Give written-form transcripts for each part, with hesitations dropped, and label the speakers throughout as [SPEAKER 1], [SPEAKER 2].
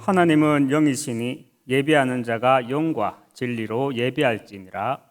[SPEAKER 1] 하나님은 영이시니 예배하는 자가 영과 진리로 예배할지니라.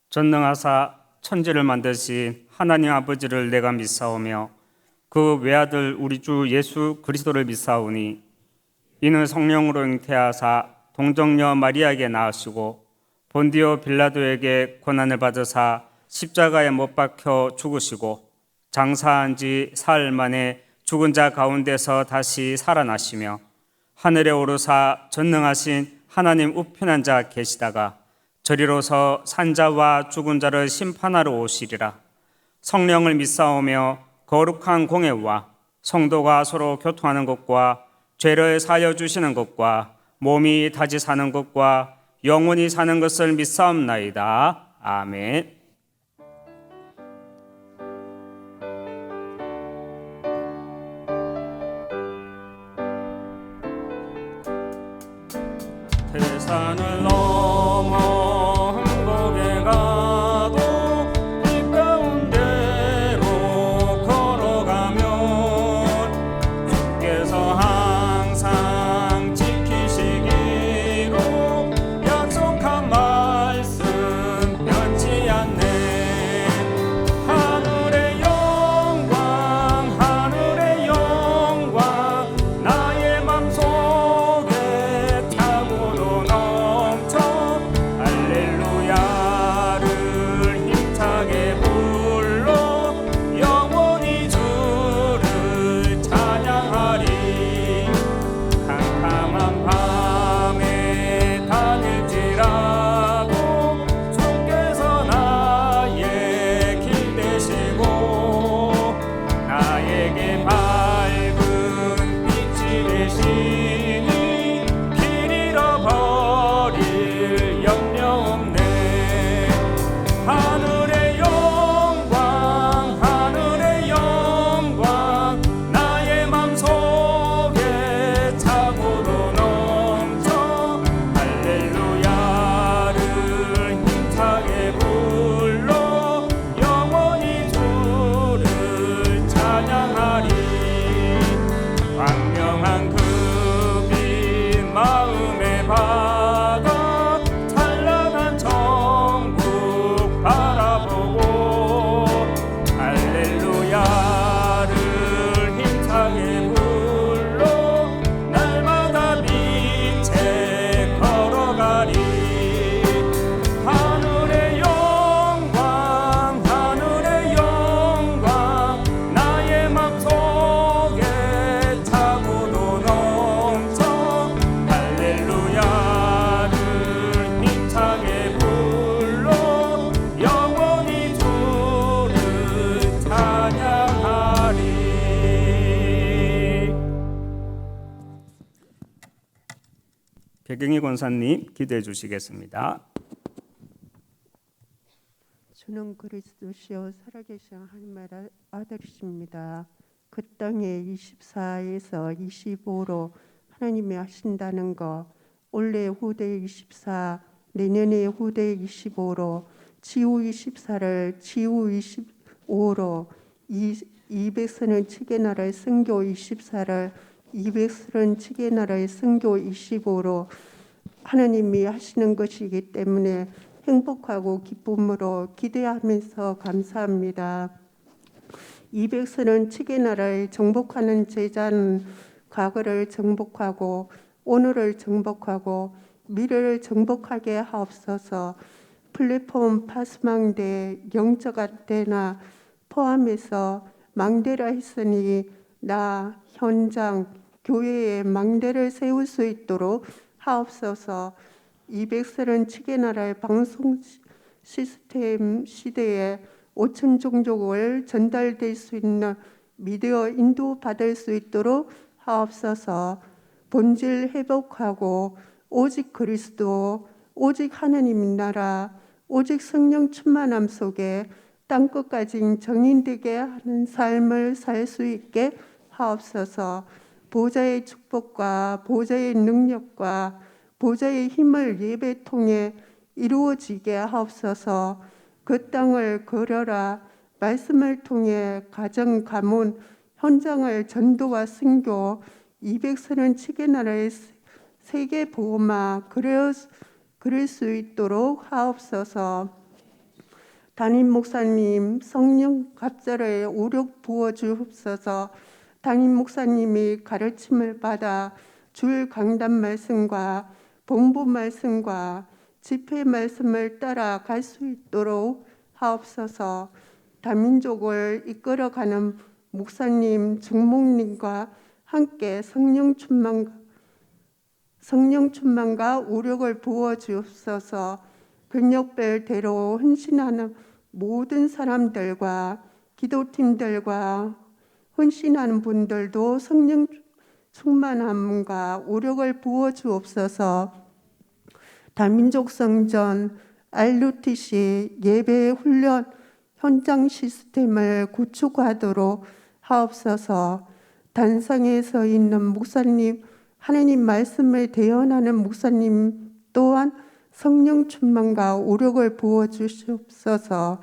[SPEAKER 1] 전능하사 천지를 만드신 하나님 아버지를 내가 믿사오며 그 외아들 우리 주 예수 그리스도를 믿사오니 이는 성령으로 잉태하사 동정녀 마리아에게 낳으시고 본디오 빌라도에게 고난을 받으사 십자가에 못 박혀 죽으시고 장사한 지 사흘 만에 죽은 자 가운데서 다시 살아나시며 하늘에 오르사 전능하신 하나님 우편한 자 계시다가 저리로서 산자와 죽은 자를 심판하러 오시리라. 성령을 믿사오며 거룩한 공회와 성도가 서로 교통하는 것과 죄를 사하여 주시는 것과 몸이 다시 사는 것과 영원히 사는 것을 믿사옵나이다. 아멘. 태산을 넘어 흥복에 가도 이 가운데로 걸어가면 주께서 항상 지키시기로 약속한 말씀 변치 않네. 하늘의 영광 하늘의 영광 나의 맘속에 타고도 넘쳐 할렐루야를 힘차게 불러 영원히 주를 찬양하리. 캄캄한 밤에 다닐지라도 주께서 나의 길 되시고 나에게 밝은 빛이 되시니 길 잃어버릴 염려 없네. 하늘의 영광 하늘의 영광 나의 맘속에 차고도 넘쳐 할렐루야를 힘차게 불러 영원히 주를 찬양하리. 광명한 그 빛 마음에 받아 찬란한 천국 바라보고 할렐루야를 힘차게 불러 날마다 빛에 걸어가리. 하늘의 영광 하늘의 영광 나의 맘속에 차고도 넘쳐 할렐루야를 힘차게 불러 영원히 주를 찬양하리. 백경희 권사님 기도해 주시겠습니다.
[SPEAKER 2] 주는 그리스도시요 살아계신 하나님의 아들이십니다. 그 땅에 24에서 25로 하나님이 하신다는 거, 올해 후대 24, 내년에 후대 25로 지후 24를 지후 25로 200서는 나라의 선교 24를 200서는 나라의 선교 25로 하나님이 하시는 것이기 때문에 행복하고 기쁨으로 기대하면서 감사합니다. 200서는 칠개 나라에 정복하는 제자는 과거를 정복하고 오늘을 정복하고 미래를 정복하게 하옵소서. 플랫폼 파수망대 영적한 대나 포함해서 망대라 했으니 나 현장 교회에 망대를 세울 수 있도록 하옵소서. 237개 나라의 방송 시스템 시대에 5천 종족을 전달될 수 있는 미디어 인도받을 수 있도록 하옵소서. 본질 회복하고 오직 그리스도, 오직 하나님 나라, 오직 성령 충만함 속에 땅끝까지 정인되게 하는 삶을 살 수 있게 하옵소서. 보좌의 축복과 보좌의 능력과 보좌의 힘을 예배 통해 이루어지게 하옵소서. 그 땅을 걸어라 말씀을 통해 가정, 가문, 현장을 전도와 선교 237개 나라의 세계 보호막 그릴 수 있도록 하옵소서. 담임 목사님 성령 갑절에 오력 부어 주옵소서. 담임 목사님이 가르침을 받아 줄 강단 말씀과 본부 말씀과 집회 말씀을 따라 갈 수 있도록 하옵소서. 다민족을 이끌어가는 목사님, 중목님과 함께 성령 충만과 오력을 부어 주옵소서. 병력별대로 헌신하는 모든 사람들과 기도팀들과 헌신하는 분들도 성령 충만함과 오력을 부어 주옵소서. 다민족 성전, RUTC 예배 훈련 현장 시스템을 구축하도록 하옵소서. 단상에 서 있는 목사님, 하나님 말씀을 대언하는 목사님 또한 성령 충만과 오력을 부어 주시옵소서.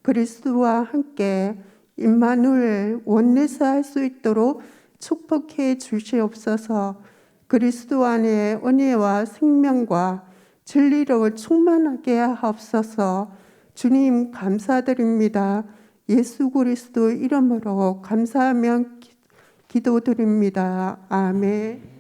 [SPEAKER 2] 그리스도와 함께 임마누엘 원내스 할 수 있도록 축복해 주시옵소서. 그리스도 안에 은혜와 생명과 진리로 충만하게 하옵소서. 주님 감사드립니다. 예수 그리스도 이름으로 감사하며 기도드립니다. 아멘.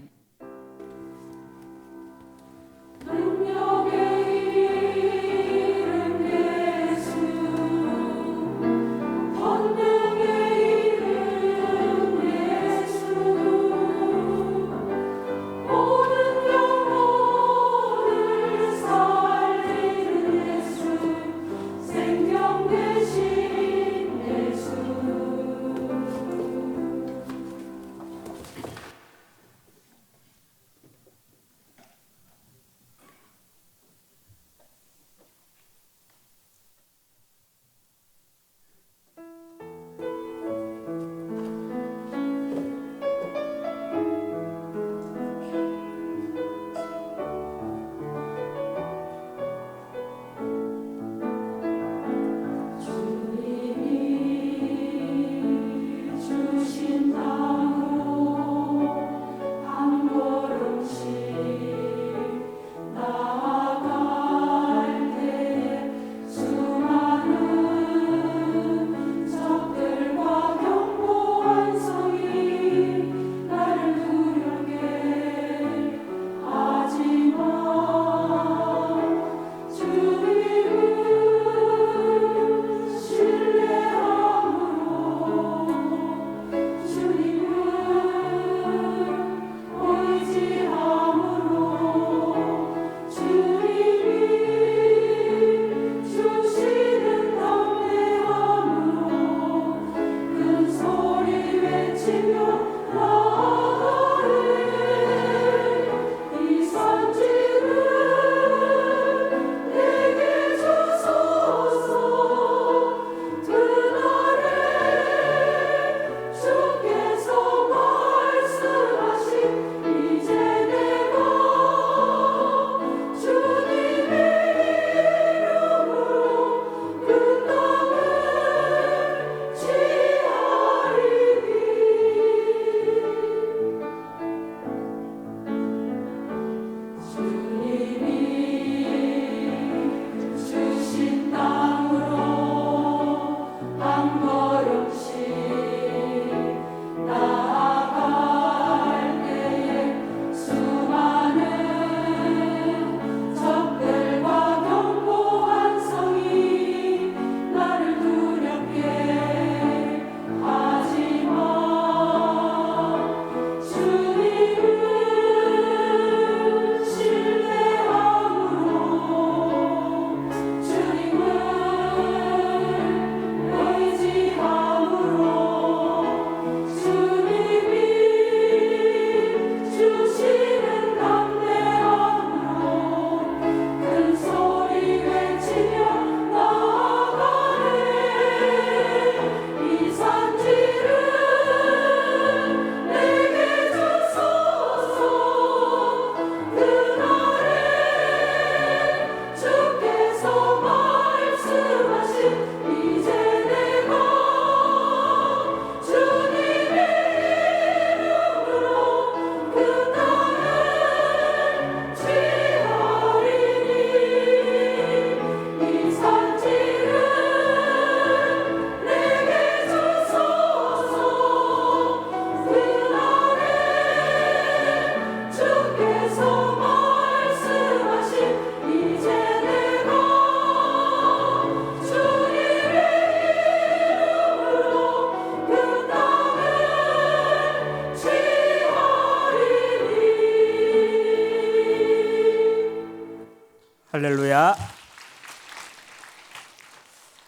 [SPEAKER 1] 할렐루야.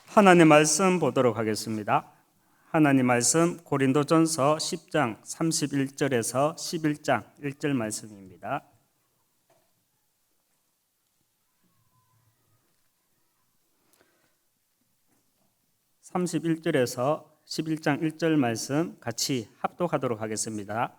[SPEAKER 1] 하나님 말씀 보도록 하겠습니다. 하나님 말씀 고린도전서 10장 31절에서 11장 1절 말씀입니다. (31절에서) 11장 1절 말씀 같이 합독하도록 하겠습니다.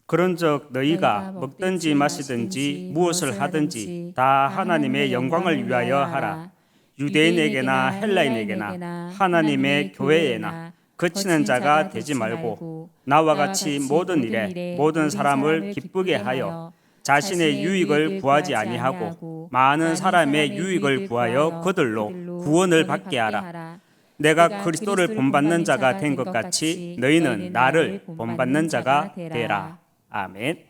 [SPEAKER 1] 그런즉 너희가 먹든지 마시든지 무엇을 하든지 다 하나님의 영광을 위하여 하라. 유대인에게나 헬라인에게나 하나님의 교회에나 그치는 자가 되지 말고 나와 같이 모든 일에 모든 사람을 기쁘게 하여 자신의 유익을 구하지 아니하고 많은 사람의 유익을 구하여 그들로 구원을 받게 하라. 내가 그리스도를 본받는 자가 된 것 같이 너희는 나를 본받는 자가 되라. 아멘.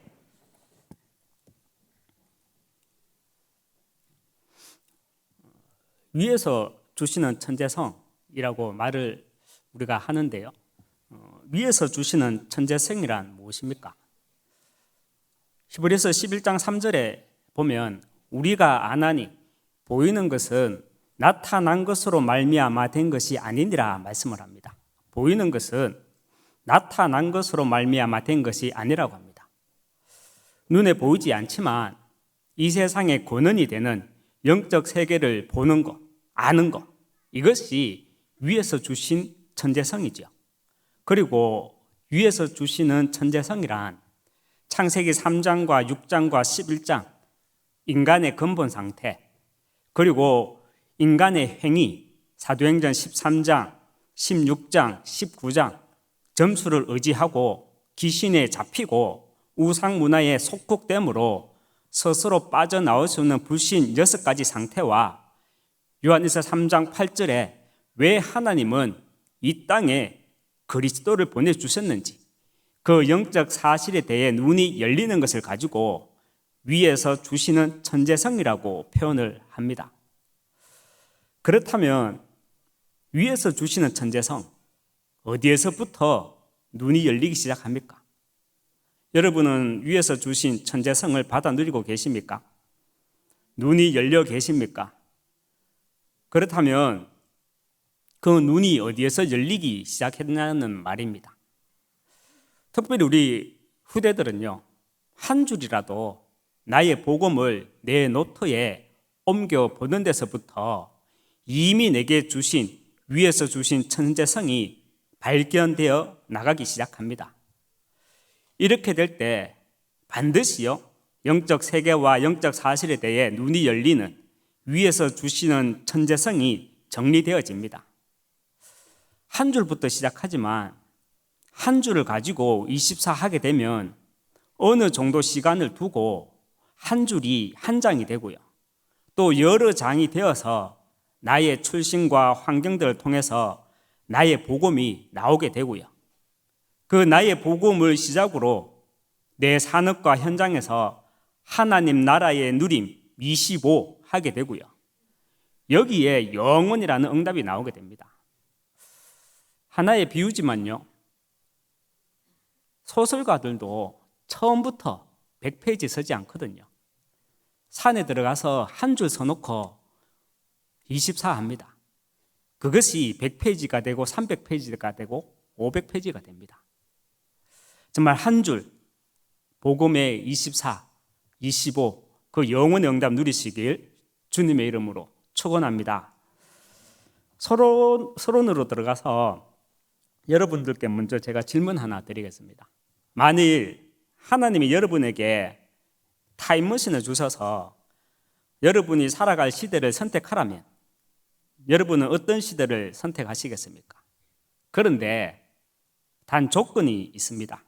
[SPEAKER 1] 위에서 주시는 천재성이라고 말을 우리가 하는데요. 위에서 주시는 천재성이란 무엇입니까? 히브리서 11장 3절에 보면 우리가 아나니 보이는 것은 나타난 것으로 말미암아 된 것이 아니니라 말씀을 합니다. 보이는 것은 나타난 것으로 말미암아 된 것이 아니라고 합니다. 눈에 보이지 않지만 이 세상의 근원이 되는 영적 세계를 보는 것, 아는 것, 이것이 위에서 주신 천재성이죠. 그리고 위에서 주시는 천재성이란 창세기 3장과 6장과 11장 인간의 근본 상태, 그리고 인간의 행위, 사도행전 13장, 16장, 19장 점수를 의지하고 귀신에 잡히고 우상 문화에 속국됨으로 스스로 빠져나올 수 없는 불신 6가지 상태와 요한일서 3장 8절에 왜 하나님은 이 땅에 그리스도를 보내주셨는지 그 영적 사실에 대해 눈이 열리는 것을 가지고 위에서 주시는 천재성이라고 표현을 합니다. 그렇다면 위에서 주시는 천재성, 어디에서부터 눈이 열리기 시작합니까? 여러분은 위에서 주신 천재성을 받아 누리고 계십니까? 눈이 열려 계십니까? 그렇다면 그 눈이 어디에서 열리기 시작했냐는 말입니다. 특별히 우리 후대들은요, 한 줄이라도 나의 복음을 내 노트에 옮겨 보는 데서부터 이미 내게 주신 위에서 주신 천재성이 발견되어 나가기 시작합니다. 이렇게 될 때 반드시요, 영적 세계와 영적 사실에 대해 눈이 열리는 위에서 주시는 천재성이 정리되어집니다. 한 줄부터 시작하지만 한 줄을 가지고 24 하게 되면 어느 정도 시간을 두고 한 줄이 한 장이 되고요. 또 여러 장이 되어서 나의 출신과 환경들을 통해서 나의 복음이 나오게 되고요. 그 나의 복음을 시작으로 내 산업과 현장에서 하나님 나라의 누림 25 하게 되고요. 여기에 영원이라는 응답이 나오게 됩니다. 하나의 비유지만요, 소설가들도 처음부터 100페이지 쓰지 않거든요. 산에 들어가서 한 줄 써놓고 24 합니다. 그것이 100페이지가 되고 300페이지가 되고 500페이지가 됩니다. 정말 한 줄, 복음의 24, 25, 그 영원의 응답 누리시길 주님의 이름으로 축원합니다. 서론으로 들어가서 여러분들께 먼저 제가 질문 하나 드리겠습니다. 만일 하나님이 여러분에게 타임머신을 주셔서 여러분이 살아갈 시대를 선택하라면 여러분은 어떤 시대를 선택하시겠습니까? 그런데 단 조건이 있습니다.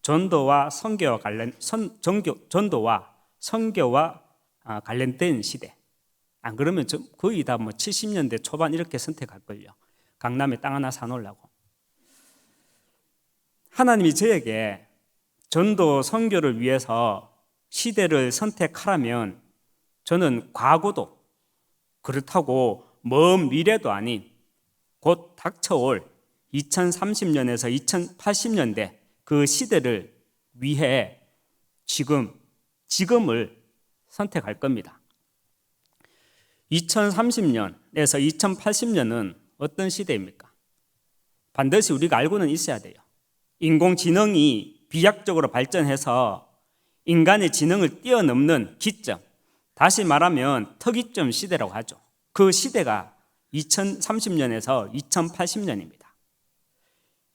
[SPEAKER 1] 전도와 선교와 관련된 시대. 안 그러면 거의 다 70년대 초반 이렇게 선택할걸요. 강남에 땅 하나 사놓으려고. 하나님이 저에게 전도 선교를 위해서 시대를 선택하라면 저는 과거도 그렇다고 먼 미래도 아닌 곧 닥쳐올 2030년에서 2080년대 그 시대를 위해 지금을 선택할 겁니다. 2030년에서 2080년은 어떤 시대입니까? 반드시 우리가 알고는 있어야 돼요. 인공지능이 비약적으로 발전해서 인간의 지능을 뛰어넘는 기점, 다시 말하면 특이점 시대라고 하죠. 그 시대가 2030년에서 2080년입니다.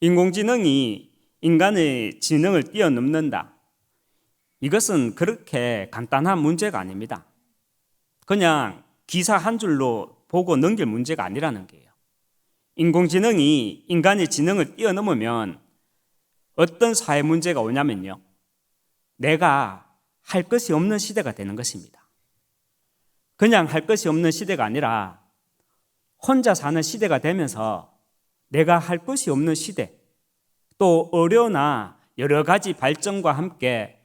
[SPEAKER 1] 인공지능이 인간의 지능을 뛰어넘는다. 이것은 그렇게 간단한 문제가 아닙니다. 그냥 기사 한 줄로 보고 넘길 문제가 아니라는 거예요. 인공지능이 인간의 지능을 뛰어넘으면 어떤 사회 문제가 오냐면요, 내가 할 것이 없는 시대가 되는 것입니다. 그냥 할 것이 없는 시대가 아니라 혼자 사는 시대가 되면서 내가 할 것이 없는 시대, 또 의료나 여러 가지 발전과 함께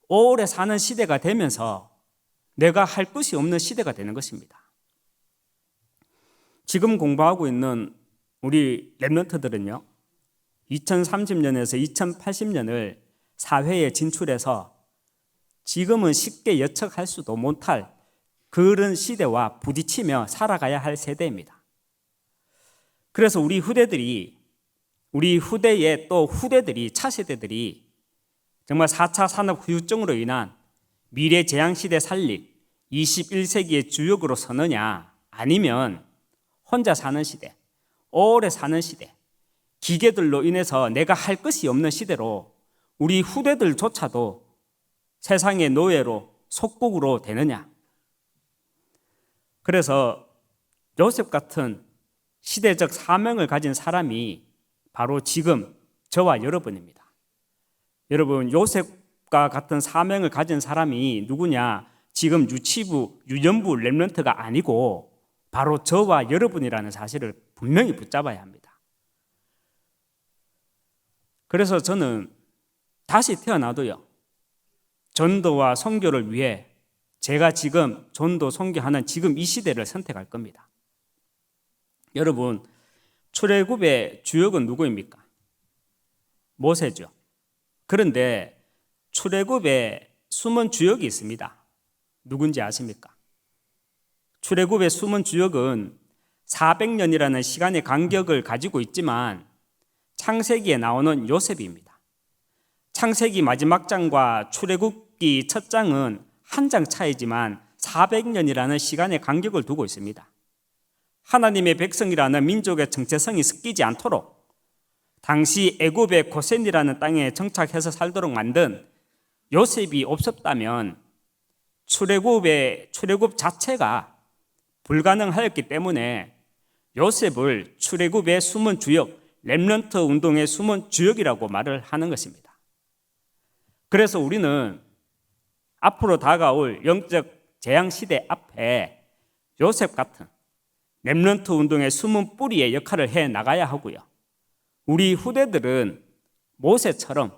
[SPEAKER 1] 오래 사는 시대가 되면서 내가 할 것이 없는 시대가 되는 것입니다. 지금 공부하고 있는 우리 랩런트들은요, 2030년에서 2080년을 사회에 진출해서 지금은 쉽게 예측할 수도 못할 그런 시대와 부딪히며 살아가야 할 세대입니다. 그래서 우리 후대의 또 후대들이, 차세대들이 정말 4차 산업 후유증으로 인한 미래 재앙시대 살릴 21세기의 주역으로 서느냐, 아니면 혼자 사는 시대, 오래 사는 시대, 기계들로 인해서 내가 할 것이 없는 시대로 우리 후대들조차도 세상의 노예로 속국으로 되느냐. 그래서 요셉 같은 시대적 사명을 가진 사람이 바로 지금 저와 여러분입니다. 여러분, 요셉과 같은 사명을 가진 사람이 누구냐? 지금 유치부, 유년부 랩런트가 아니고 바로 저와 여러분이라는 사실을 분명히 붙잡아야 합니다. 그래서 저는 다시 태어나도요, 전도와 선교를 위해 제가 지금 전도 선교하는 지금 이 시대를 선택할 겁니다. 여러분, 출애굽의 주역은 누구입니까? 모세죠. 그런데 출애굽에 숨은 주역이 있습니다. 누군지 아십니까? 출애굽의 숨은 주역은 400년이라는 시간의 간격을 가지고 있지만 창세기에 나오는 요셉입니다. 창세기 마지막 장과 출애굽기 첫 장은 한 장 차이지만 400년이라는 시간의 간격을 두고 있습니다. 하나님의 백성이라는 민족의 정체성이 섞이지 않도록 당시 애굽의 고센이라는 땅에 정착해서 살도록 만든 요셉이 없었다면 출애굽 자체가 불가능하였기 때문에 요셉을 출애굽의 숨은 주역, 렘넌트 운동의 숨은 주역이라고 말을 하는 것입니다. 그래서 우리는 앞으로 다가올 영적 재앙시대 앞에 요셉 같은 렘넌트 운동의 숨은 뿌리의 역할을 해 나가야 하고요, 우리 후대들은 모세처럼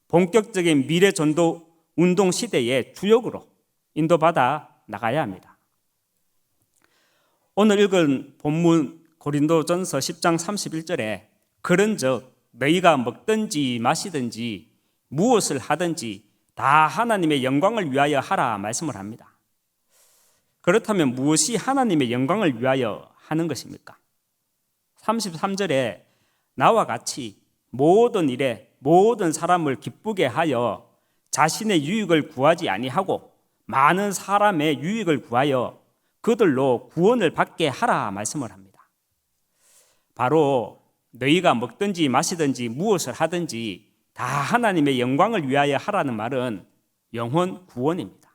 [SPEAKER 1] 본격적인 미래 전도 운동 시대의 주역으로 인도받아 나가야 합니다. 오늘 읽은 본문 고린도전서 10장 31절에 그런즉 너희가 먹든지 마시든지 무엇을 하든지 다 하나님의 영광을 위하여 하라 말씀을 합니다. 그렇다면 무엇이 하나님의 영광을 위하여 하는 것입니까? 33절에 나와 같이 모든 일에 모든 사람을 기쁘게 하여 자신의 유익을 구하지 아니하고 많은 사람의 유익을 구하여 그들로 구원을 받게 하라 말씀을 합니다. 바로 너희가 먹든지 마시든지 무엇을 하든지 다 하나님의 영광을 위하여 하라는 말은 영혼 구원입니다.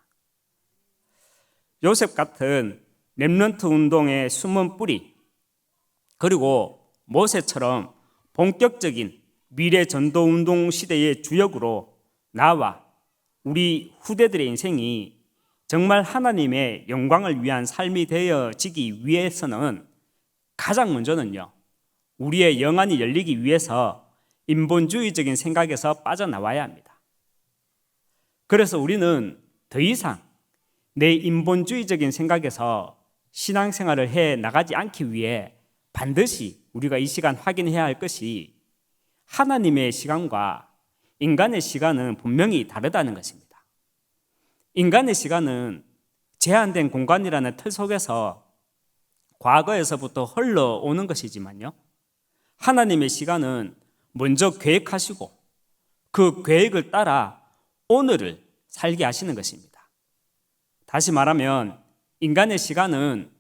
[SPEAKER 1] 요셉 같은 렘넌트 운동의 숨은 뿌리, 그리고 모세처럼 본격적인 미래 전도 운동 시대의 주역으로 나와 우리 후대들의 인생이 정말 하나님의 영광을 위한 삶이 되어지기 위해서는 가장 먼저는요, 우리의 영안이 열리기 위해서 인본주의적인 생각에서 빠져나와야 합니다. 그래서 우리는 더 이상 내 인본주의적인 생각에서 신앙생활을 해 나가지 않기 위해 반드시 우리가 이 시간 확인해야 할 것이 하나님의 시간과 인간의 시간은 분명히 다르다는 것입니다. 인간의 시간은 제한된 공간이라는 틀 속에서 과거에서부터 흘러오는 것이지만요, 하나님의 시간은 먼저 계획하시고 그 계획을 따라 오늘을 살게 하시는 것입니다. 다시 말하면 인간의 시간은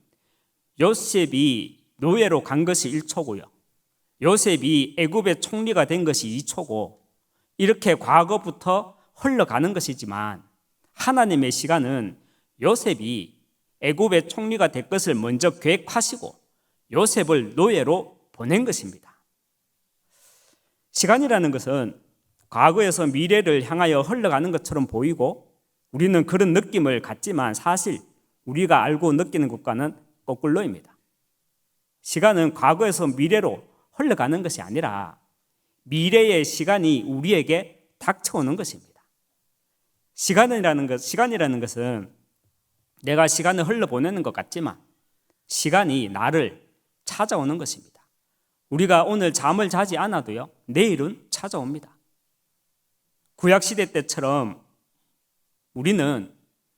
[SPEAKER 1] 요셉이 노예로 간 것이 1초고요, 요셉이 애굽의 총리가 된 것이 2초고, 이렇게 과거부터 흘러가는 것이지만 하나님의 시간은 요셉이 애굽의 총리가 될 것을 먼저 계획하시고 요셉을 노예로 보낸 것입니다. 시간이라는 것은 과거에서 미래를 향하여 흘러가는 것처럼 보이고 우리는 그런 느낌을 갖지만 사실 우리가 알고 느끼는 것과는 거꾸로입니다. 시간은 과거에서 미래로 흘러가는 것이 아니라 미래의 시간이 우리에게 닥쳐오는 것입니다. 시간이라는 것은 내가 시간을 흘러보내는 것 같지만 시간이 나를 찾아오는 것입니다. 우리가 오늘 잠을 자지 않아도요, 내일은 찾아옵니다. 구약시대 때처럼 우리는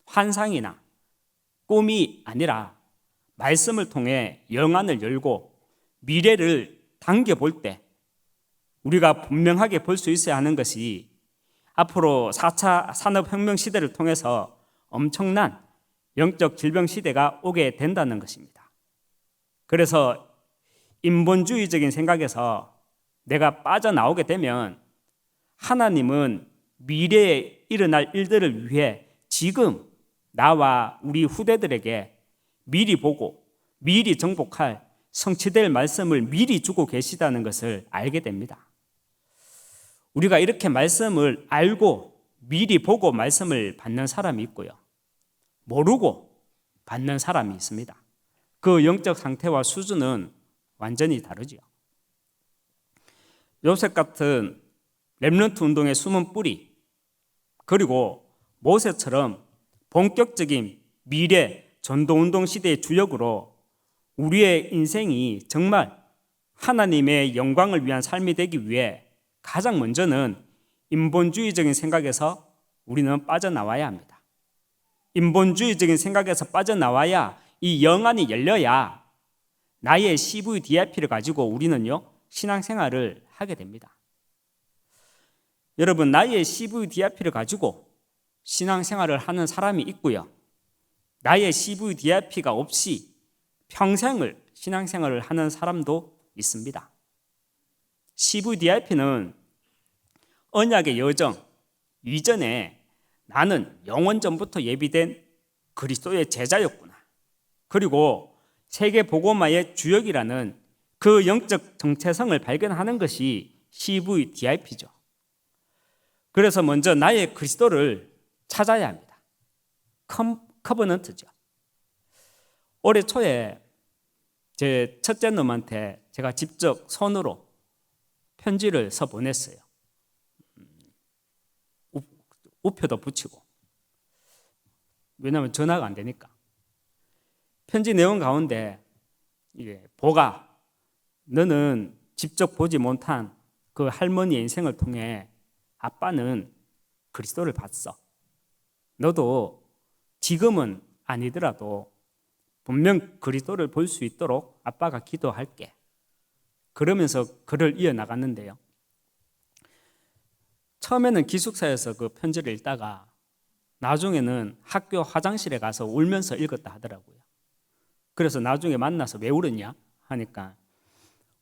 [SPEAKER 1] 환상이나 꿈이 아니라 말씀을 통해 영안을 열고 미래를 당겨볼 때 우리가 분명하게 볼 수 있어야 하는 것이 앞으로 4차 산업혁명 시대를 통해서 엄청난 영적 질병 시대가 오게 된다는 것입니다. 그래서 인본주의적인 생각에서 내가 빠져나오게 되면 하나님은 미래에 일어날 일들을 위해 지금 나와 우리 후대들에게 미리 보고 미리 정복할 성취될 말씀을 미리 주고 계시다는 것을 알게 됩니다. 우리가 이렇게 말씀을 알고 미리 보고 말씀을 받는 사람이 있고요, 모르고 받는 사람이 있습니다. 그 영적 상태와 수준은 완전히 다르지요. 요셉 같은 렘넌트 운동의 숨은 뿌리, 그리고 모세처럼 본격적인 미래 전도운동 시대의 주역으로 우리의 인생이 정말 하나님의 영광을 위한 삶이 되기 위해 가장 먼저는 인본주의적인 생각에서 우리는 빠져나와야 합니다. 인본주의적인 생각에서 빠져나와야 이 영안이 열려야 나의 CVDIP를 가지고 우리는요, 신앙생활을 하게 됩니다. 여러분, 나의 CVDIP를 가지고 신앙생활을 하는 사람이 있고요, 나의 CVDIP가 없이 평생을 신앙생활을 하는 사람도 있습니다. CVDIP는 언약의 여정 이전에 나는 영원 전부터 예비된 그리스도의 제자였구나, 그리고 세계 복음화의 주역이라는 그 영적 정체성을 발견하는 것이 CVDIP죠. 그래서 먼저 나의 그리스도를 찾아야 합니다. 커버넌트죠. 올해 초에 제 첫째 놈한테 제가 직접 손으로 편지를 써 보냈어요. 우표도 붙이고. 왜냐하면 전화가 안 되니까. 편지 내용 가운데 이게 보가, 너는 직접 보지 못한 그 할머니의 인생을 통해 아빠는 그리스도를 봤어. 너도 지금은 아니더라도 분명 그리스도를 볼 수 있도록 아빠가 기도할게. 그러면서 글을 이어나갔는데요, 처음에는 기숙사에서 그 편지를 읽다가 나중에는 학교 화장실에 가서 울면서 읽었다 하더라고요. 그래서 나중에 만나서 왜 울었냐 하니까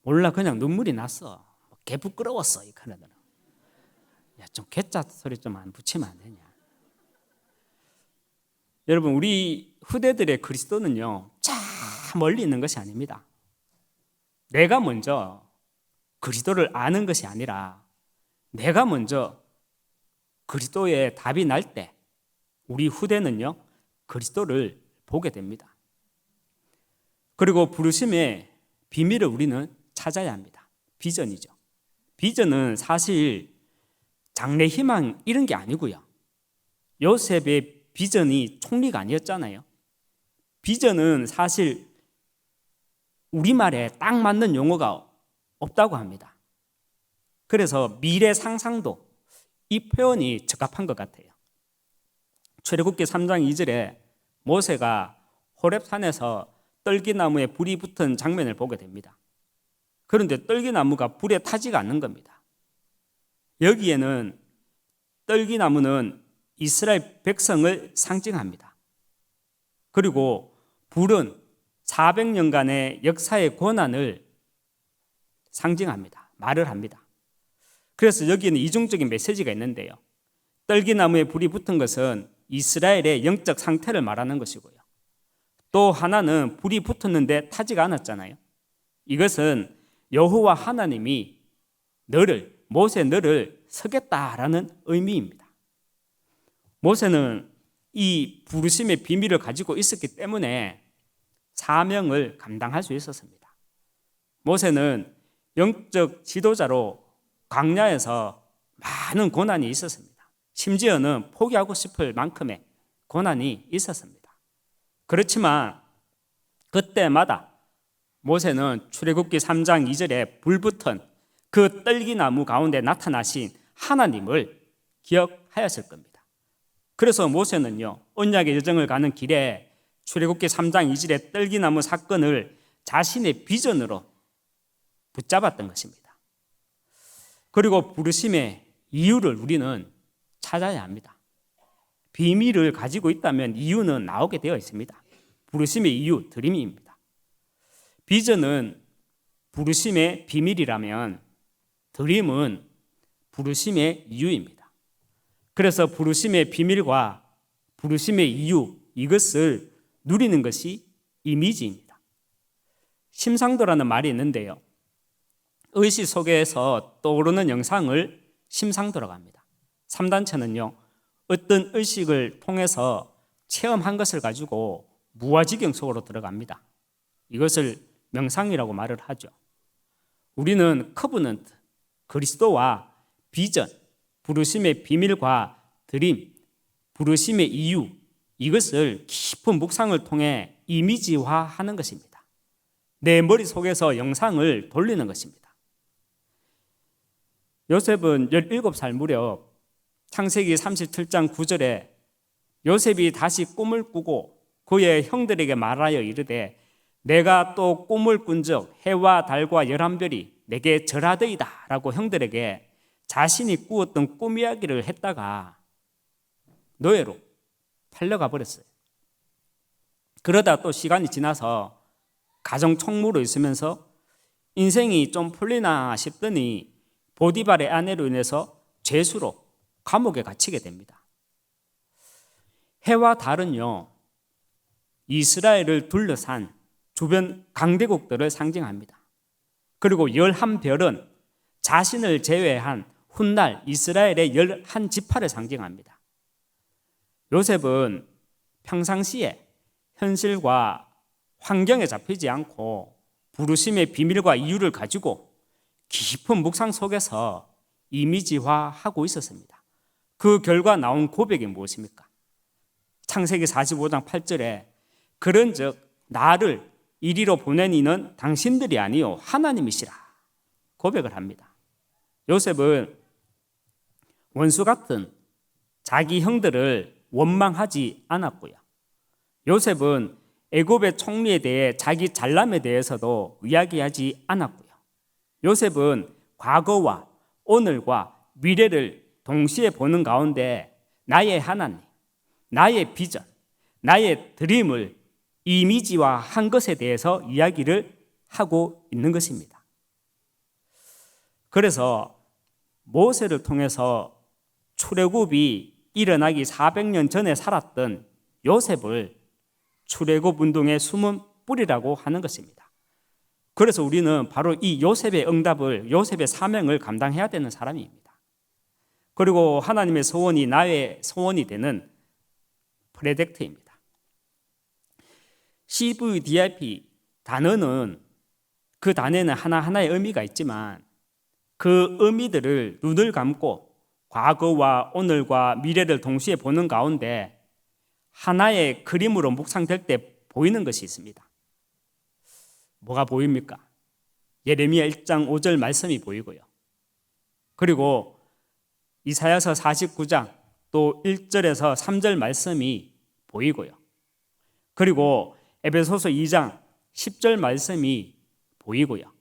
[SPEAKER 1] 몰라, 그냥 눈물이 났어. 개 부끄러웠어. 이 그러더라. 야, 좀 개짜 소리 좀 안 붙이면 안 되냐. 여러분, 우리 후대들의 그리스도는요, 참 멀리 있는 것이 아닙니다. 내가 먼저 그리스도를 아는 것이 아니라 내가 먼저 그리스도의 답이 날 때 우리 후대는요, 그리스도를 보게 됩니다. 그리고 부르심의 비밀을 우리는 찾아야 합니다. 비전이죠. 비전은 사실 장래 희망 이런 게 아니고요, 요셉의 비전이 총리가 아니었잖아요. 비전은 사실 우리말에 딱 맞는 용어가 없다고 합니다. 그래서 미래 상상도 이 표현이 적합한 것 같아요. 출애굽기 3장 2절에 모세가 호렙산에서 떨기나무에 불이 붙은 장면을 보게 됩니다. 그런데 떨기나무가 불에 타지가 않는 겁니다. 여기에는 떨기나무는 이스라엘 백성을 상징합니다. 그리고 불은 400년간의 역사의 고난을 상징합니다. 말을 합니다. 그래서 여기에는 이중적인 메시지가 있는데요. 떨기나무에 불이 붙은 것은 이스라엘의 영적 상태를 말하는 것이고요. 또 하나는 불이 붙었는데 타지가 않았잖아요. 이것은 여호와 하나님이 모세 너를 서겠다라는 의미입니다. 모세는 이 부르심의 비밀을 가지고 있었기 때문에 사명을 감당할 수 있었습니다. 모세는 영적 지도자로 광야에서 많은 고난이 있었습니다. 심지어는 포기하고 싶을 만큼의 고난이 있었습니다. 그렇지만 그때마다 모세는 출애굽기 3장 2절에 불붙은 그 떨기나무 가운데 나타나신 하나님을 기억하였을 겁니다. 그래서 모세는요, 언약의 여정을 가는 길에 출애굽기 3장 2절의 떨기나무 사건을 자신의 비전으로 붙잡았던 것입니다. 그리고 부르심의 이유를 우리는 찾아야 합니다. 비밀을 가지고 있다면 이유는 나오게 되어 있습니다. 부르심의 이유, 드림입니다. 비전은 부르심의 비밀이라면 드림은 부르심의 이유입니다. 그래서 부르심의 비밀과 부르심의 이유, 이것을 누리는 것이 이미지입니다. 심상도라는 말이 있는데요. 의시 속에서 떠오르는 영상을 심상도라고 합니다. 3단체는요, 어떤 의식을 통해서 체험한 것을 가지고 무아지경 속으로 들어갑니다. 이것을 명상이라고 말을 하죠. 우리는 커브넌트, 그리스도와 비전, 부르심의 비밀과 드림, 부르심의 이유, 이것을 깊은 묵상을 통해 이미지화하는 것입니다. 내 머릿속에서 영상을 돌리는 것입니다. 요셉은 17살 무렵 창세기 37장 9절에 요셉이 다시 꿈을 꾸고 그의 형들에게 말하여 이르되 내가 또 꿈을 꾼적 해와 달과 11별이 내게 절하더이다 라고 형들에게 자신이 꾸었던 꿈 이야기를 했다가 노예로 팔려가 버렸어요. 그러다 또 시간이 지나서 가정 총무로 있으면서 인생이 좀 풀리나 싶더니 보디발의 아내로 인해서 죄수로 감옥에 갇히게 됩니다. 해와 달은요, 이스라엘을 둘러싼 주변 강대국들을 상징합니다. 그리고 11별은 자신을 제외한 훗날 이스라엘의 11지파를 상징합니다. 요셉은 평상시에 현실과 환경에 잡히지 않고 부르심의 비밀과 이유를 가지고 깊은 묵상 속에서 이미지화하고 있었습니다. 그 결과 나온 고백이 무엇입니까? 창세기 45장 8절에 그런즉 나를 이리로 보낸 이는 당신들이 아니요 하나님이시라 고백을 합니다. 요셉은 원수 같은 자기 형들을 원망하지 않았고요. 요셉은 애굽의 총리에 대해 자기 잘남에 대해서도 이야기하지 않았고요. 요셉은 과거와 오늘과 미래를 동시에 보는 가운데 나의 하나님, 나의 비전, 나의 드림을 이미지화한 것에 대해서 이야기를 하고 있는 것입니다. 그래서 모세를 통해서 출애굽이 일어나기 400년 전에 살았던 요셉을 출애굽 운동의 숨은 뿌리라고 하는 것입니다. 그래서 우리는 바로 이 요셉의 응답을, 요셉의 사명을 감당해야 되는 사람입니다. 그리고 하나님의 소원이 나의 소원이 되는 프로젝트입니다. CVDIP 단어는 그 단에는 하나하나의 의미가 있지만 그 의미들을 눈을 감고 과거와 오늘과 미래를 동시에 보는 가운데 하나의 그림으로 묵상될 때 보이는 것이 있습니다. 뭐가 보입니까? 예레미야 1장 5절 말씀이 보이고요. 그리고 이사야서 49장 또 1절에서 3절 말씀이 보이고요. 그리고 에베소서 2장 10절 말씀이 보이고요.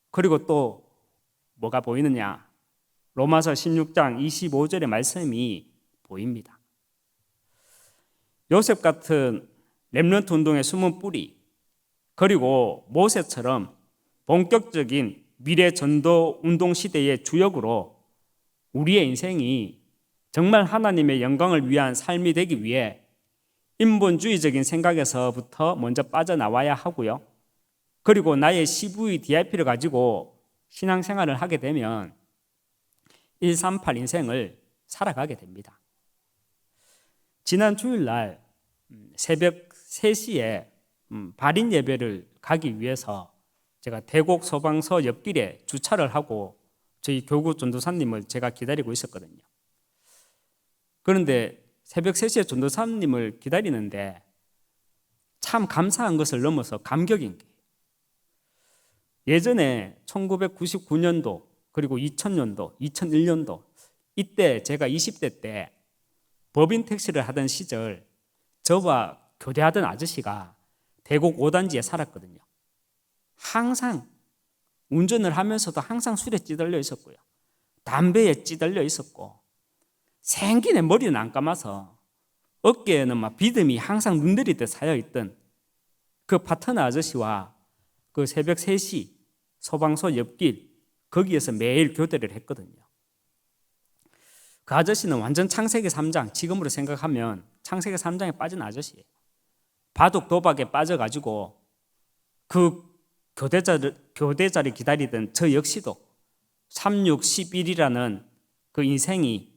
[SPEAKER 1] 그리고 또 뭐가 보이느냐? 로마서 16장 25절의 말씀이 보입니다. 요셉 같은 렘넌트 운동의 숨은 뿌리, 그리고 모세처럼 본격적인 미래 전도 운동 시대의 주역으로 우리의 인생이 정말 하나님의 영광을 위한 삶이 되기 위해 인본주의적인 생각에서부터 먼저 빠져나와야 하고요. 그리고 나의 CVDIP를 가지고 신앙생활을 하게 되면 138 인생을 살아가게 됩니다. 지난 주일날 새벽 3시에 발인 예배를 가기 위해서 제가 대곡 소방서 옆길에 주차를 하고 저희 교구 전도사님을 제가 기다리고 있었거든요. 그런데 새벽 3시에 전도사님을 기다리는데 참 감사한 것을 넘어서 감격인 게, 예전에 1999년도 그리고 2000년도, 2001년도 이때 제가 20대 때 법인 택시를 하던 시절 저와 교대하던 아저씨가 대곡 5단지에 살았거든요. 항상 운전을 하면서도 항상 술에 찌들려 있었고요. 담배에 찌들려 있었고 생기내 머리는 안 감아서 어깨에는 막 비듬이 항상 눈 내리듯 쌓여있던 그 파트너 아저씨와 그 새벽 3시 소방서 옆길 거기에서 매일 교대를 했거든요. 그 아저씨는 완전 창세기 3장, 지금으로 생각하면 창세기 3장에 빠진 아저씨예요. 바둑 도박에 빠져가지고 그 교대자를 기다리던 저 역시도 3611이라는 그 인생이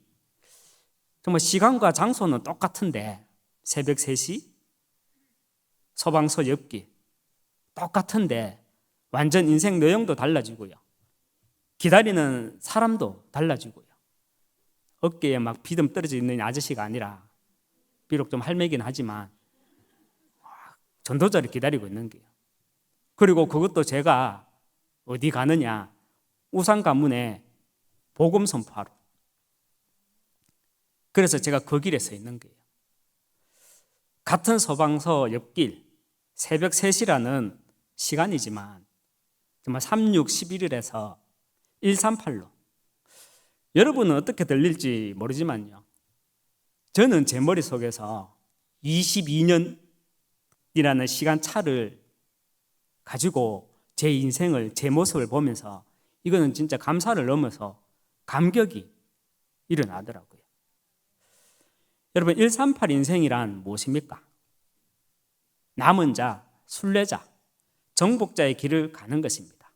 [SPEAKER 1] 정말 시간과 장소는 똑같은데 새벽 3시 소방서 옆길 똑같은데 완전 인생 내용도 달라지고요. 기다리는 사람도 달라지고요. 어깨에 막 비듬 떨어져 있는 아저씨가 아니라 비록 좀 할매긴 하지만 전도자를 기다리고 있는 거예요. 그리고 그것도 제가 어디 가느냐, 우상 가문에 복음 선포하러. 그래서 제가 그 길에 서 있는 거예요. 같은 소방서 옆길 새벽 3시라는 시간이지만 정말 3611에서 138로 여러분은 어떻게 들릴지 모르지만요, 저는 제 머릿속에서 22년이라는 시간차를 가지고 제 인생을, 제 모습을 보면서 이거는 진짜 감사를 넘어서 감격이 일어나더라고요. 여러분, 138 인생이란 무엇입니까? 남은 자, 순례자, 정복자의 길을 가는 것입니다.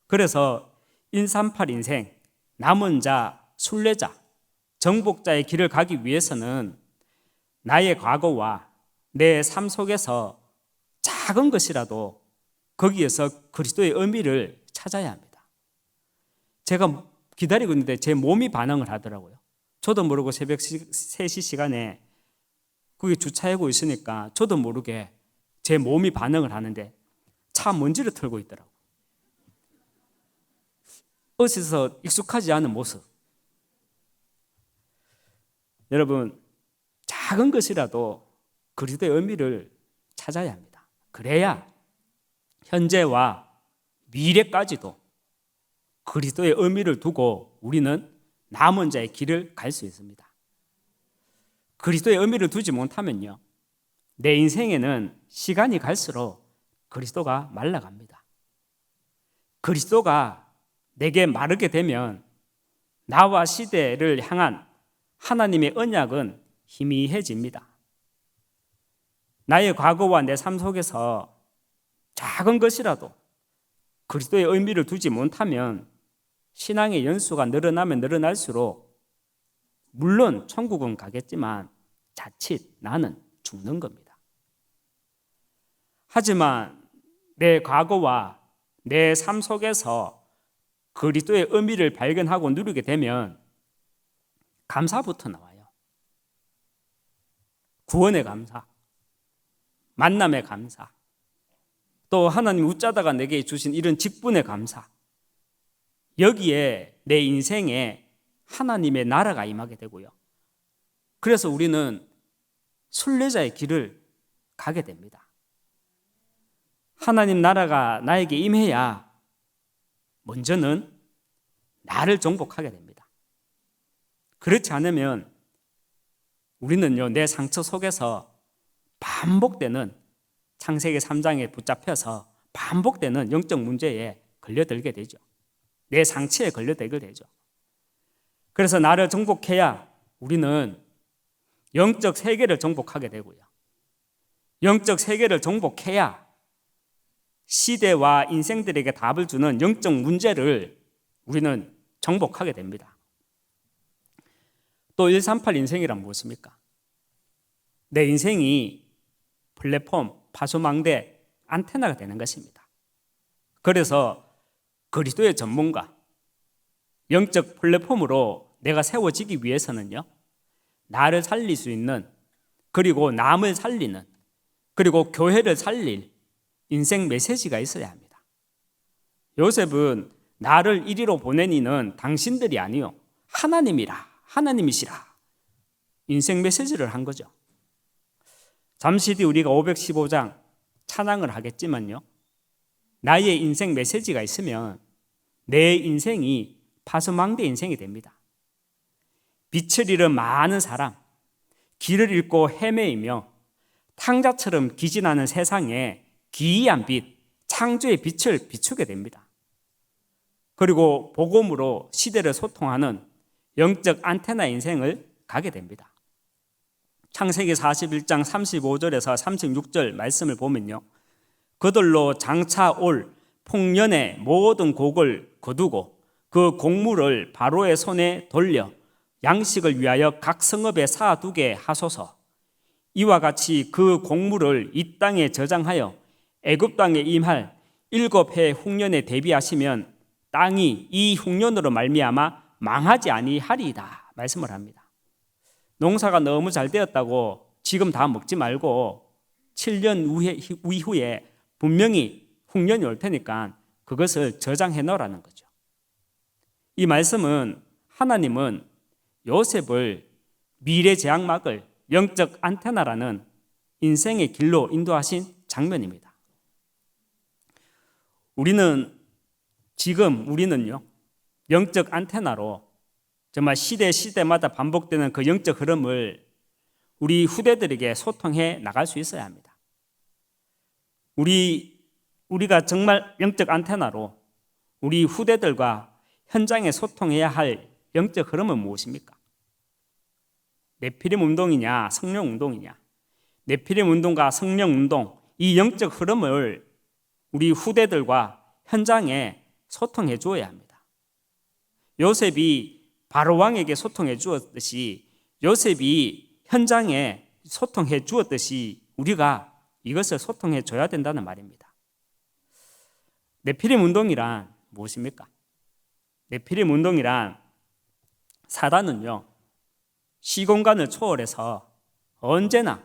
[SPEAKER 1] 그래서 138 인생, 남은 자, 순례자, 정복자의 길을 가기 위해서는 나의 과거와 내 삶 속에서 작은 것이라도 거기에서 그리스도의 의미를 찾아야 합니다. 제가 기다리고 있는데 제 몸이 반응을 하더라고요. 저도 모르고 새벽 3시 시간에 거기 주차하고 있으니까 저도 모르게 제 몸이 반응을 하는데 차 먼지를 털고 있더라고요. 어디서 익숙하지 않은 모습. 여러분, 작은 것이라도 그리스도의 의미를 찾아야 합니다. 그래야 현재와 미래까지도 그리스도의 의미를 두고 우리는 남은 자의 길을 갈 수 있습니다. 그리스도의 의미를 두지 못하면요, 내 인생에는 시간이 갈수록 그리스도가 말라갑니다. 그리스도가 내게 마르게 되면 나와 시대를 향한 하나님의 언약은 희미해집니다. 나의 과거와 내 삶 속에서 작은 것이라도 그리스도의 의미를 두지 못하면 신앙의 연수가 늘어나면 늘어날수록 물론 천국은 가겠지만 자칫 나는 죽는 겁니다. 하지만 내 과거와 내 삶 속에서 그리스도의 의미를 발견하고 누리게 되면 감사부터 나와요. 구원의 감사, 만남의 감사, 또 하나님 웃자다가 내게 주신 이런 직분의 감사, 여기에 내 인생에 하나님의 나라가 임하게 되고요. 그래서 우리는 순례자의 길을 가게 됩니다. 하나님 나라가 나에게 임해야 먼저는 나를 정복하게 됩니다. 그렇지 않으면 우리는요, 내 상처 속에서 반복되는 창세기 3장에 붙잡혀서 반복되는 영적 문제에 걸려들게 되죠. 내 상처에 걸려들게 되죠. 그래서 나를 정복해야 우리는 영적 세계를 정복하게 되고요. 영적 세계를 정복해야 시대와 인생들에게 답을 주는 영적 문제를 우리는 정복하게 됩니다. 또 138 인생이란 무엇입니까? 내 인생이 플랫폼, 파수망대, 안테나가 되는 것입니다. 그래서 그리스도의 전문가, 영적 플랫폼으로 내가 세워지기 위해서는요, 나를 살릴 수 있는, 그리고 남을 살리는, 그리고 교회를 살릴 인생 메시지가 있어야 합니다. 요셉은 나를 이리로 보낸 이는 당신들이 아니요 하나님이시라 인생 메시지를 한 거죠. 잠시 뒤 우리가 515장 찬양을 하겠지만요, 나의 인생 메시지가 있으면 내 인생이 파수망대 인생이 됩니다. 빛을 잃은 많은 사람, 길을 잃고 헤매이며 탕자처럼 기진하는 세상에 기이한 빛, 창조의 빛을 비추게 됩니다. 그리고 복음으로 시대를 소통하는 영적 안테나 인생을 가게 됩니다. 창세기 41장 35절에서 36절 말씀을 보면요, 그들로 장차 올 풍년의 모든 곡을 거두고 그 곡물을 바로의 손에 돌려 양식을 위하여 각 성읍에 쌓아두게 하소서. 이와 같이 그 곡물을 이 땅에 저장하여 애굽 땅에 임할 7해 흉년에 대비하시면 땅이 이 흉년으로 말미암아 망하지 아니하리이다 말씀을 합니다. 농사가 너무 잘 되었다고 지금 다 먹지 말고 7년 이후에 분명히 흉년이 올 테니까 그것을 저장해 놓으라는 거죠. 이 말씀은 하나님은 요셉을 미래 제약막을 영적 안테나라는 인생의 길로 인도하신 장면입니다. 우리는요, 영적 안테나로 정말 시대마다 반복되는 그 영적 흐름을 우리 후대들에게 소통해 나갈 수 있어야 합니다. 우리가 정말 영적 안테나로 우리 후대들과 현장에 소통해야 할 영적 흐름은 무엇입니까? 네피림 운동이냐, 성령 운동이냐? 네피림 운동과 성령 운동, 이 영적 흐름을 우리 후대들과 현장에 소통해 주어야 합니다. 요셉이 바로 왕에게 소통해 주었듯이, 요셉이 현장에 소통해 주었듯이 우리가 이것을 소통해 줘야 된다는 말입니다. 네피림 운동이란 무엇입니까? 네피림 운동이란 사단은요, 시공간을 초월해서 언제나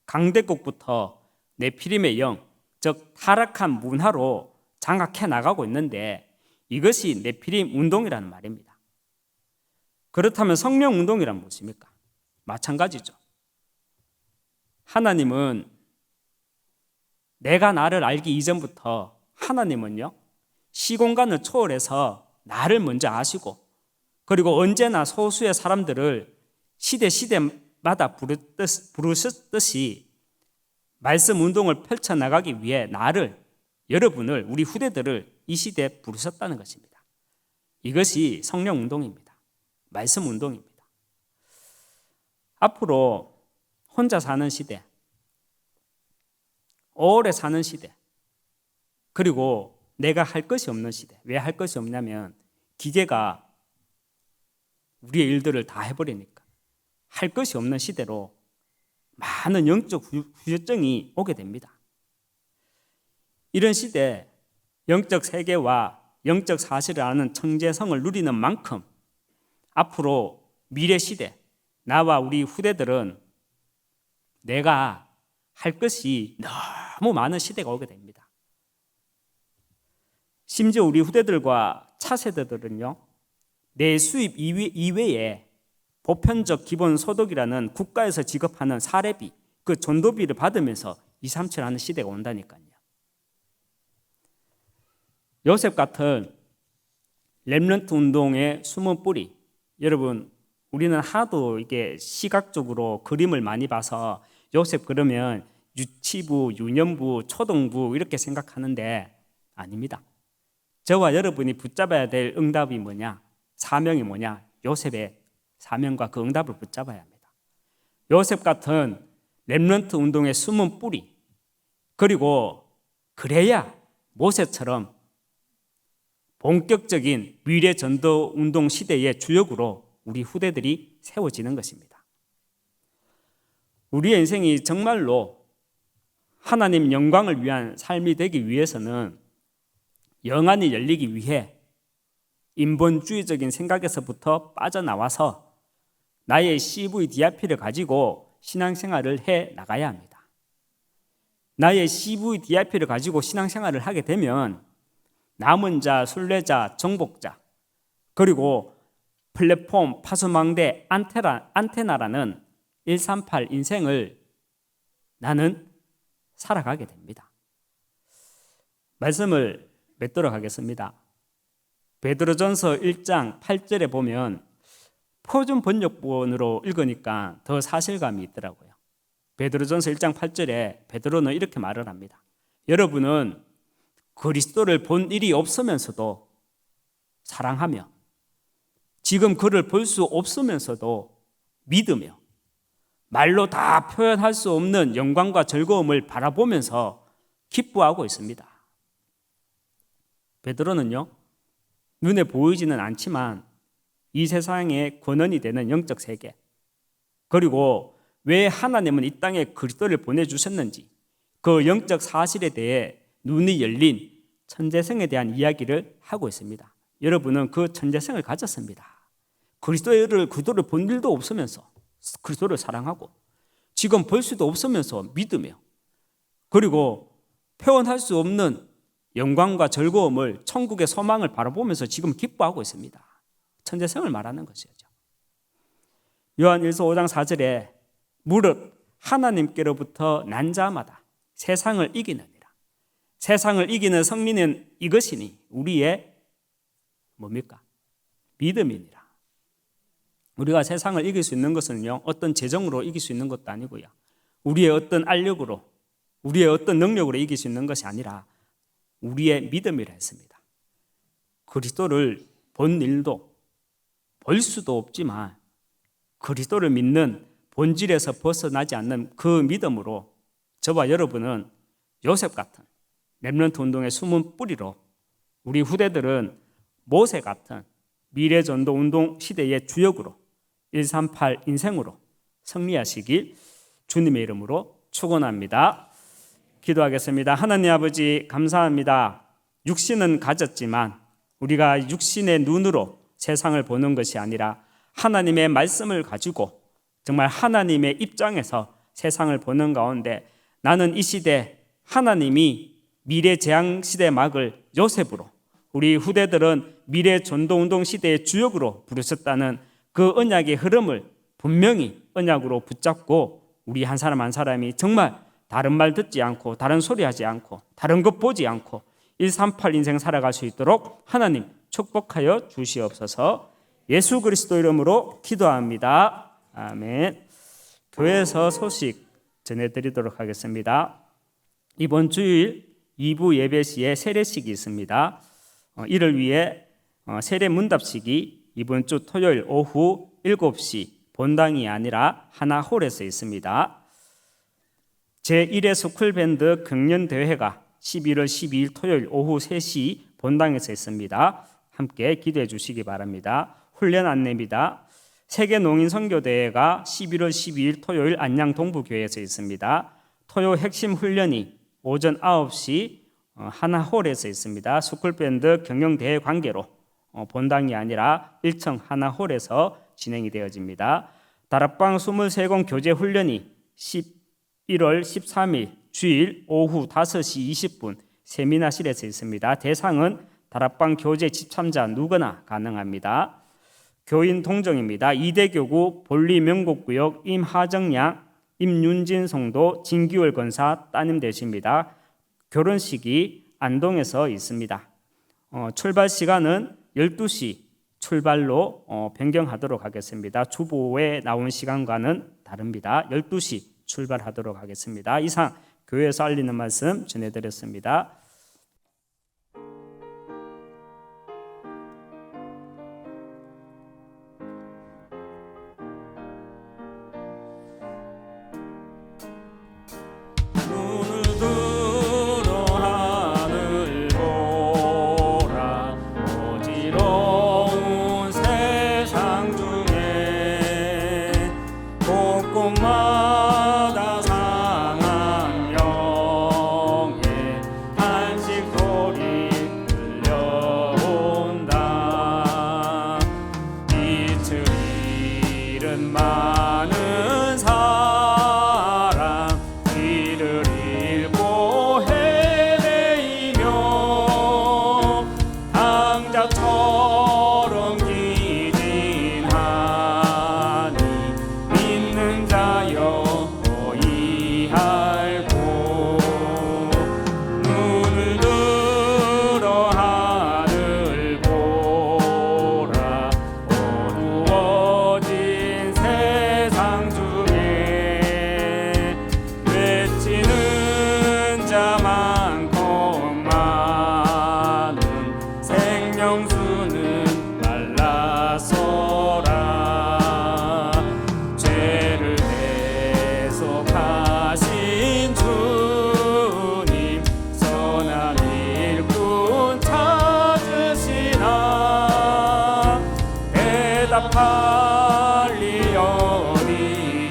[SPEAKER 1] 강대국부터 네피림의 영, 즉 타락한 문화로 장악해 나가고 있는데, 이것이 네피림 운동이라는 말입니다. 그렇다면 성령 운동이란 무엇입니까? 마찬가지죠. 하나님은 내가 나를 알기 이전부터 하나님은요, 시공간을 초월해서 나를 먼저 아시고, 그리고 언제나 소수의 사람들을 시대마다 부르셨듯이 말씀 운동을 펼쳐나가기 위해 여러분을, 우리 후대들을 이 시대에 부르셨다는 것입니다. 이것이 성령 운동입니다. 말씀 운동입니다. 앞으로 혼자 사는 시대, 오래 사는 시대, 그리고 내가 할 것이 없는 시대. 왜 할 것이 없냐면 기계가 우리의 일들을 다 해버리니까 할 것이 없는 시대로 많은 영적 후유증이 오게 됩니다. 이런 시대에 영적 세계와 영적 사실을 아는 청재성을 누리는 만큼 앞으로 미래 시대, 나와 우리 후대들은 내가 할 것이 너무 많은 시대가 오게 됩니다. 심지어 우리 후대들과 차세대들은요, 내 수입 이외에 보편적 기본소득이라는 국가에서 지급하는 사례비, 그 전도비를 받으면서 237하는 시대가 온다니까요. 요셉 같은 렘넌트 운동의 숨은 뿌리, 여러분 우리는 하도 이게 시각적으로 그림을 많이 봐서 요셉 그러면 유치부, 유년부, 초등부 이렇게 생각하는데 아닙니다. 저와 여러분이 붙잡아야 될 응답이 뭐냐? 사명이 뭐냐? 요셉의 사명과 그 응답을 붙잡아야 합니다. 요셉 같은 렘넌트 운동의 숨은 뿌리, 그리고 그래야 모세처럼 본격적인 미래 전도 운동 시대의 주역으로 우리 후대들이 세워지는 것입니다. 우리의 인생이 정말로 하나님 영광을 위한 삶이 되기 위해서는 영안이 열리기 위해 인본주의적인 생각에서부터 빠져나와서 나의 CVDIP를 가지고 신앙생활을 해 나가야 합니다. 나의 CVDIP를 가지고 신앙생활을 하게 되면 남은 자, 순례자, 정복자, 그리고 플랫폼, 파수망대, 안테나라는 138 인생을 나는 살아가게 됩니다. 말씀을 맺도록 하겠습니다. 베드로전서 1장 8절에 보면 표준 번역본으로 읽으니까 더 사실감이 있더라고요. 베드로전서 1장 8절에 베드로는 이렇게 말을 합니다. 여러분은 그리스도를 본 일이 없으면서도 사랑하며 지금 그를 볼 수 없으면서도 믿으며 말로 다 표현할 수 없는 영광과 즐거움을 바라보면서 기뻐하고 있습니다. 베드로는요, 눈에 보이지는 않지만 이 세상의 권원이 되는 영적 세계, 그리고 왜 하나님은 이 땅에 그리스도를 보내주셨는지 그 영적 사실에 대해 눈이 열린 천재성에 대한 이야기를 하고 있습니다. 여러분은 그 천재성을 가졌습니다. 그리스도를 본 일도 없으면서 그리스도를 사랑하고 지금 볼 수도 없으면서 믿으며 그리고 표현할 수 없는 영광과 즐거움을 천국의 소망을 바라보면서 지금 기뻐하고 있습니다. 천재성을 말하는 것이죠. 요한 1서 5장 4절에 무릇 하나님께로부터 난 자마다 세상을 이기느니라. 세상을 이기는 승리는 이것이니 우리의 뭡니까? 믿음이니라. 우리가 세상을 이길 수 있는 것은요, 어떤 재정으로 이길 수 있는 것도 아니고요, 우리의 어떤 알력으로, 우리의 어떤 능력으로 이길 수 있는 것이 아니라 우리의 믿음이라 했습니다. 그리스도를 본 일도 볼 수도 없지만 그리스도를 믿는 본질에서 벗어나지 않는 그 믿음으로 저와 여러분은 요셉 같은 렘넌트 운동의 숨은 뿌리로 우리 후대들은 모세 같은 미래전도 운동 시대의 주역으로 138 인생으로 승리하시길 주님의 이름으로 축원합니다. 기도하겠습니다. 하나님 아버지 감사합니다. 육신은 가졌지만 우리가 육신의 눈으로 세상을 보는 것이 아니라 하나님의 말씀을 가지고 정말 하나님의 입장에서 세상을 보는 가운데 나는 이 시대 하나님이 미래 재앙 시대 막을 요셉으로 우리 후대들은 미래 전도운동 시대의 주역으로 부르셨다는 그 언약의 흐름을 분명히 언약으로 붙잡고 우리 한 사람 한 사람이 정말 다른 말 듣지 않고 다른 소리 하지 않고 다른 것 보지 않고 138 인생 살아갈 수 있도록 하나님 축복하여 주시옵소서. 예수 그리스도 이름으로 기도합니다. 아멘. 교회에서 소식 전해드리도록 하겠습니다. 이번 주일 2부 예배 시에 세례식이 있습니다. 이를 위해 세례 문답식이 이번 주 토요일 오후 7시 본당이 아니라 하나홀에서 있습니다. 제1회 스쿨밴드 경연대회가 11월 12일 토요일 오후 3시 본당에서 있습니다. 함께 기도해 주시기 바랍니다. 훈련 안내입니다. 세계농인선교대회가 11월 12일 토요일 안양 동부교회에서 있습니다. 토요 핵심 훈련이 오전 9시 하나홀에서 있습니다. 스쿨밴드 경영대회 관계로 본당이 아니라 1층 하나홀에서 진행이 되어집니다. 다락방 23공 교재 훈련이 11월 13일 주일 오후 5시 20분 세미나실에서 있습니다. 대상은 다락방 교재 집참자 누구나 가능합니다. 교인 동정입니다. 이대교구 볼리명곡구역 임하정양 임윤진 성도, 진기월 권사 따님 되십니다. 결혼식이 안동에서 있습니다. 출발 시간은 12시 출발로 변경하도록 하겠습니다. 주보에 나온 시간과는 다릅니다. 12시 출발하도록 하겠습니다. 이상 교회에서 알리는 말씀 전해드렸습니다.
[SPEAKER 3] 곳곳마다 상한 영의 탄식 소리 들려온다. 빛을 잃은 많은 사람, 길을 잃고 헤매이며 당자처럼 기진하니 믿는 자여 너희 알고 눈을 들어 하늘 보라. 어두워진 세상 중에 외치는 자 많고 많은 생명수는 말라서라. 죄를 대속하신 주님, 선한 일꾼 찾으시나. 대답할 리 어디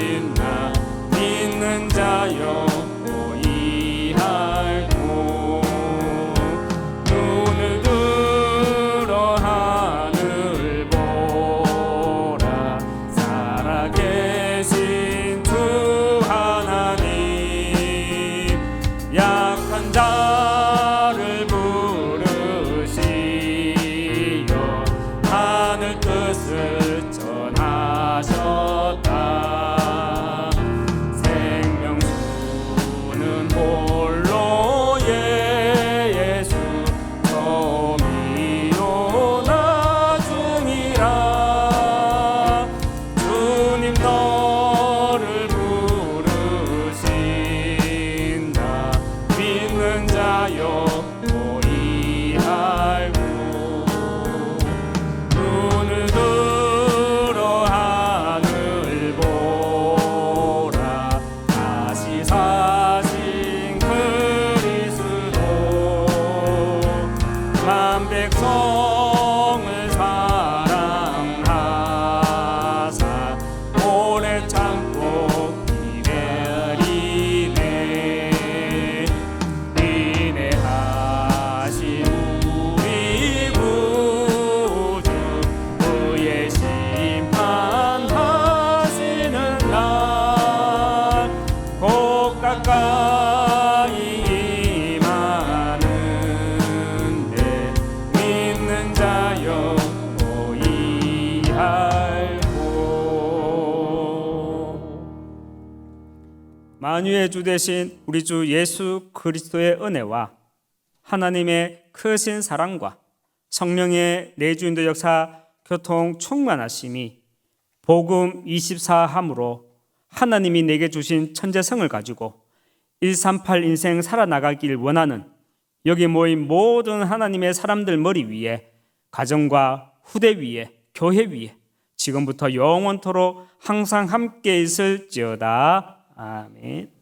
[SPEAKER 3] 있나. 믿는 자여 너희 알고 눈을 들어 하늘 보라. 살아계신 주 하나님, 약한 자를 부르시어 하늘 뜻을 전하셨다. 생명수는 홀로 예수, 처음이요 나중이라. 주님 너를 부르신다. 믿는 자여 너희 알고 눈을 들어 하늘 보라. 다시 사신 그리스도, 만 백성을 사랑하사 오래 참고 기다리네. 인내하신 우리 구주, 그의 심판하시는 날 곧 가까이 임하는데 믿는 자여 너희 알고.
[SPEAKER 1] 만유의 주 되신 우리 주 예수 그리스도의 은혜와 하나님의 크신 사랑과 성령의 내주인도 역사 교통 충만하심이 복음 24함으로 하나님이 내게 주신 천재성을 가지고 138 인생 살아나가길 원하는 여기 모인 모든 하나님의 사람들 머리 위에, 가정과 후대 위에, 교회 위에 지금부터 영원토록 항상 함께 있을지어다. 아멘.